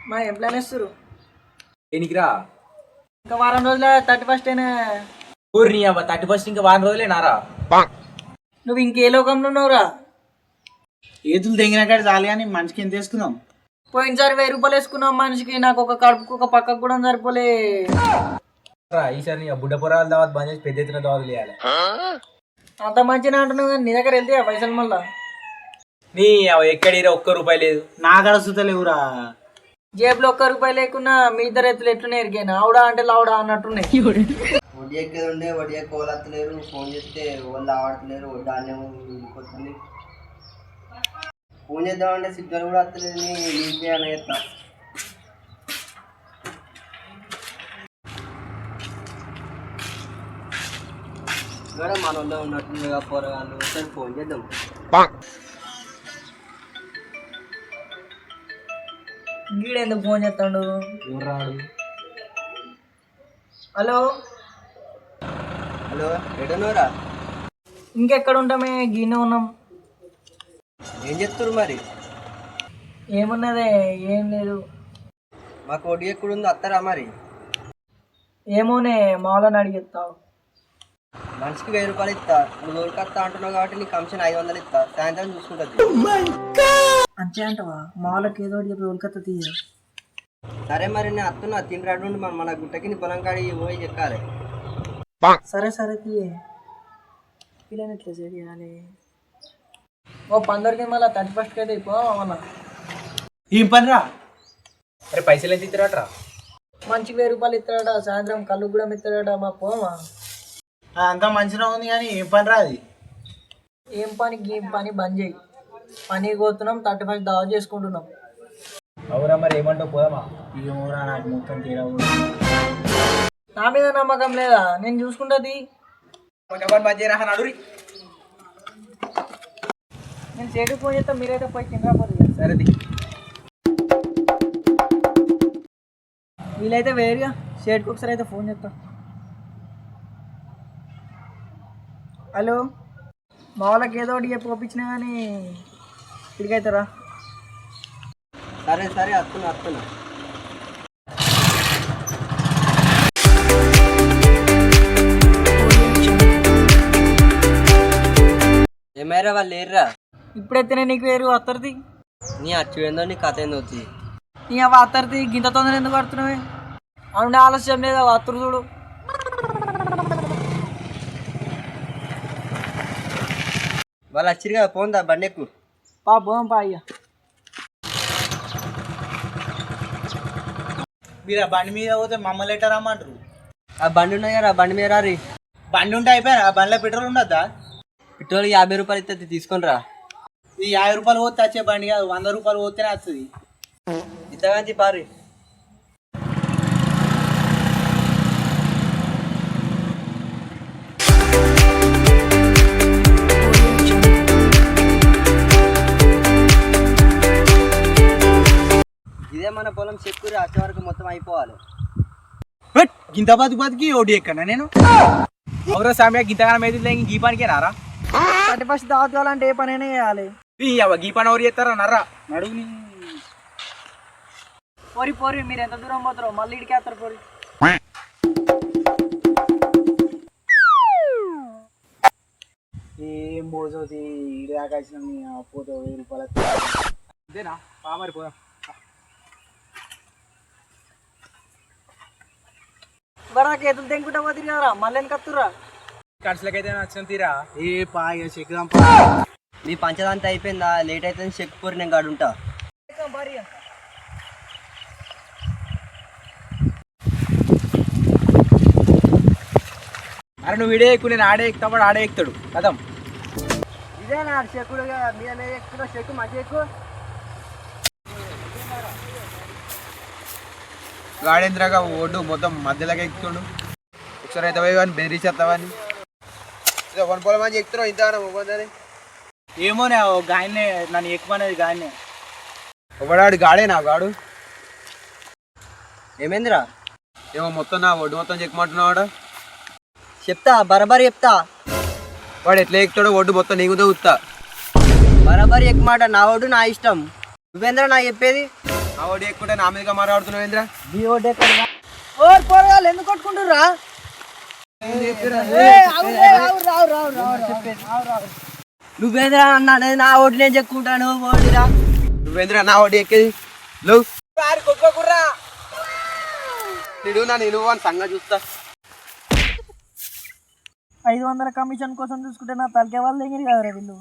మా ఏం ప్లాన్ వేస్తారు దేనికిరా? ఇంకా వారం రోజుల 31st ఊరిని అవ్వ 31st ఇంకా వారం రోజులే నారా. నువ్వు ఇంకే లోకంలో ఉన్నావురా? ఏతులు తెంగిన కాడ చాలు కానీ మనిషికి ఎంత వేసుకుందాం? పోయినసారి 1000 రూపాయలు వేసుకున్నాం మనిషికి, నాకు ఒక కడుపుకు ఒక పక్కకు కూడా సరిపోలే. ఈసారి నీ బుడ్డ పొరాలు దావత్ బంద్ చేసి పెద్ద ఎత్తున దావత్ లేయాలి. అంత మంచిగా అంటున్నావు కానీ నీ దగ్గర వెళ్తే పైసలు మళ్ళా నీ ఎక్కడిరా ₹1 లేదు. నా కాడ సుతలేవురా. జేబులో ₹1 లేకున్నా మీ ఇద్దరు ఎత్తులు ఎట్లునే ఎరిగాను, ఆవుడా అంటే లావుడా అన్నట్టున్నాయి. వడ్డీ ఎక్కేది ఉండే వడ్డీ ఎక్కువ వస్తలేరు, ఫోన్ చేస్తే వాళ్ళు ఆడతలేరు, ధాన్యం ఉడికొస్తుంది. ఫోన్ చేద్దామంటే సిగ్నల్ కూడా వస్తలేదు. నీకే అని చెప్తా ఇక్కడ మన వాళ్ళు ఉన్నట్టుందిగా పోరగాళ్ళు. ఒకసారి ఫోన్ చేద్దాం. గీడెందుకు ఫోన్ చేస్తాడు? హలో హలో ఎడనోరా? ఇంకెక్కడ ఉంటామే, గీనే ఉన్నాం. ఏం చెప్తారు మరి? ఏమున్నదే ఏం లేదు. మాకు వడ్డీ ఎక్కడ ఉందో వస్తారా మరి? ఏమోనే మాలని అడిగేస్తావు. మనిషికి 1000 రూపాయలు ఇస్తా. నువ్వు రోజుకి వస్తా అంటున్నావు కాబట్టి నీకు కమిషన్ 500 ఇస్తా. సాయంత్రం చూసుకుంటుంది. అంతే అంటవా? మాలకి ఏదో ఒకటి చెప్పి ఉల్కత్త తీయ. సరే మరి నేను వస్తున్నా. తిని రాడు మన గుట్టకి నీ పొలం కాడి పోయి చెక్కాలి. సరే సరే తీయే. పిల్లని ఎట్లా చేయాలి? ఓ 15కి మళ్ళీ 31st అయితే అయిపోవాలా? ఏం పని రా? అరే పైసలు ఎంత ఇస్తారట్రా? మంచికి 1000 రూపాయలు ఇస్తాడట, సాయంత్రం కళ్ళు కూడా ఇస్తాడట. మా పోమా అంతా మంచిగా ఉంది కానీ ఏం పని రా అది? ఏం పని బంద్ చేయి. పని పోతున్నాం, 31st దావా చేసుకుంటున్నాం. అవురా మరి ఏమంటావు, పోదామా? ఏమోరా నాకు మొత్తం తేడా. నా మీద నమ్మకం లేదా? నేను చూసుకుంటుంది. నేను సేటుకు ఫోన్ చేస్తా, మీరైతే పోయి కింద. సరే వీలైతే వేరుగా షేట్కి ఒకసారి అయితే ఫోన్ చేస్తా. హలో, మా వాళ్ళకి ఏదో ఒకటి చెప్పి పంపించినా కానీ ఇడికైతారా? సరే సరే వస్తున్నా. ఏమైనా వాళ్ళు లేరురా? ఇప్పుడైతేనే నీకు వేరు అత్తరిది. నీ అచ్చు ఏందో నీ కథ ఏందో వచ్చి. నీ అవ్వ అత్తరిది గింత తొందర ఎందుకు పడుతున్నావే? అవునే ఆలస్యం లేదా అత్తరు చూడు. వాళ్ళు వచ్చిరు కదా, పోందా బండి ఎక్కు. పోం పా అయ్యా. మీరు ఆ బండి మీద పోతే మమ్మల్ని ఎట్లా రమ్మంటారు? ఆ బండి ఉన్నాయి కదా, ఆ బండి మీద రారి. బండి ఉంటే అయిపోయారు. ఆ బండిలో పెట్రోల్ ఉండద్దా? పెట్రోల్ 50 రూపాయలు ఇస్తే తీసుకొని రా. ఇది 50 రూపాయలు పోతే వచ్చే బండి కాదు, 100 రూపాయలు పోతేనే వస్తుంది. ఇంతగాంచి పారి. ఇదే మన పొలం చెక్కురి వచ్చే వరకు మొత్తం అయిపోవాలి. గింత బతికి ఓడి ఎక్కడా నేను? అవురా సామ్యా, గింతగానం అయితే గీ పనికే నారా? 31st దావత్ కావాలంటే ఏ పనైనా చేయాలి. గీ పని ఎవరు చేస్తారా నర్రా? నడుగుని పోరి మీరు ఎంత దూరం పోతారో మళ్ళీ ఇడికేస్తారు. పోరి ఏం పోతుంది ఇడి దాకా వచ్చిన పోతే 1000 రూపాయలు అంతేనా? మరి పోదాం. ఇవ్వడానికి ఎదురు తెంకుంటా పోతుంది కదరా, మళ్ళీ ఎందుకు వస్తుర్రా? ఖర్చులకైతే వచ్చిన తీరా. ఏ పాయ చెక్కుదాం. నీ పంచదంతా అయిపోయిందా? లేట్ అయితే చెక్ పోరి, నేను గాడు ఉంటా. అరే నువ్వు వీడే ఎక్కువ, నేను ఆడే ఎక్కుతాడు, ఆడే ఎక్కుతాడు కదం. ఇదే నా చెక్కుడు మీద ఎక్కువ చెక్కు మంచి ఎక్కువ. గాడేంద్రగా ఓడు మొత్తం మధ్యలోకి ఎక్కుతాడు. ఒకసారి అయితే పోయి బెదిరిచేస్తావని వన్ పొలం మంచి ఎక్కుతున్నావు ఇంత. ఏమోనే గాయనే నన్ను ఎక్కువనేది గాయనే. ఒకడాడు గాడే నా గాడు. ఏమైందిరా? ఏమో మొత్తం నా ఒడ్డు మొత్తం చెక్కమంటున్నావాడు. చెప్తా, బరాబర్ చెప్తా. వాడు ఎట్లా ఎక్కుతాడో ఒడ్డు మొత్తం నీకు తగ్గుతా. బరాబర్ ఎక్కుమాట. నా ఒడ్డు నా ఇష్టం. నువ్వేంద్రా నాకు చెప్పేది ఆ ఓడి ఎక్కుంటే నా మీదగా మాట్లాడుతున్నావు ఏంద్రా ఈ ఓటే కదా ఓ పోరగాళ్ళు ఎందుకు కొట్టుకుంటుర్రా నువ్వేంద్రా అన్నా నా ఓటు నేను చెప్పుకుంటాను ఓడిరా నువ్వేంద్రా నా ఓడి ఎక్కేది లో కొట్టుకోకుర్రా నేను అని సంగతి చూస్తా 500 కమిషన్ కోసం చూసుకుంటే నా తలకే వాళ్ళు దగ్గర కదరా వీళ్ళు